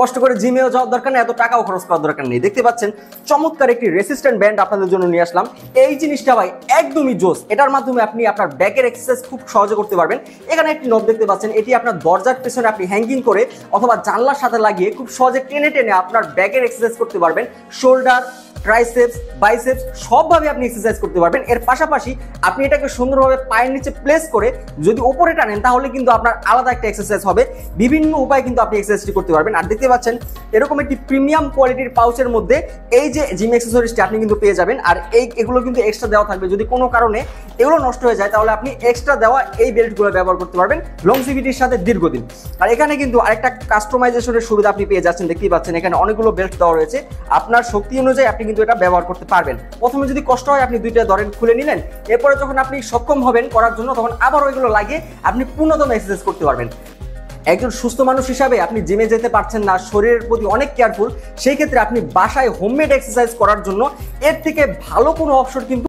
কষ্ট করে জিমেও যাওয়ার দরকার নেই, এত টাকাও খরচ করার দরকার নেই। দেখতে পাচ্ছেন চমৎকার একটি রেসিস্ট্যান্ট ব্যান্ড আপনাদের জন্য নিয়ে আসলাম। এই জিনিসটা ভাই একদমই জোস। এটার মাধ্যমে আপনি আপনার ব্যাকের এক্সারসাইজ খুব সহজে করতে পারবেন। এখানে একটি নব দেখতে পাচ্ছেন, এটি আপনার দরজার পেছনে আপনি হ্যাঙ্গিং করে অথবা জানলার সাথে লাগিয়ে খুব সহজে টেনে টেনে আপনার ব্যাকের এক্সারসাইজ করতে পারবেন। শোল্ডার, ট্রাইসেপস, বাইসেপস সবভাবে আপনি এক্সারসাইজ করতে পারবেন। এর পাশাপাশি আপনি এটাকে সুন্দরভাবে পায়ের নিচে প্লেস করে যদি উপরে টানেন তাহলে কিন্তু আপনার আলাদা একটা এক্সারসাইজ হবে। বিভিন্ন উপায়ে কিন্তু আপনি এক্সারসাইজটি করতে পারবেন। আর দেখতে পাচ্ছেন এরকম একটি প্রিমিয়াম কোয়ালিটির পাউচের মধ্যে এই যে জিম অ্যাক্সেসরিজটি আপনি কিন্তু পেয়ে যাবেন। আর এগুলো কিন্তু এক্সট্রা দেওয়া থাকবে। যদি কোনো কারণে এগুলো নষ্ট হয়ে যায় তাহলে আপনি এক্সট্রা দেওয়া এই বেল্টগুলো ব্যবহার করতে পারবেন লংজিভিটির সাথে দীর্ঘদিন। আর এখানে কিন্তু আরেকটা কাস্টমাইজেশনের সুবিধা আপনি পেয়ে যাচ্ছেন। দেখতেই পাচ্ছেন এখানে অনেকগুলো বেল্ট দেওয়া রয়েছে। আপনার শক্তি অনুযায়ী আপনি কিন্তু এটা ব্যবহার করতে পারবেন। প্রথমে যদি কষ্ট হয় আপনি দুইটা ধরেন খুলে নিলেন, এরপরে যখন আপনি সক্ষম হবেন করার জন্য তখন আবার ওইগুলো লাগিয়ে আপনি পূর্ণতম এক্সারসাইজ করতে পারবেন। একজন সুস্থ মানুষ হিসাবে আপনি জিমে যেতে পারছেন না, শরীরের প্রতি অনেক কেয়ারফুল, সেই ক্ষেত্রে আপনি বাসায় হোমমেড এক্সারসাইজ করার জন্য এর থেকে ভালো কোনো অপশন কিন্তু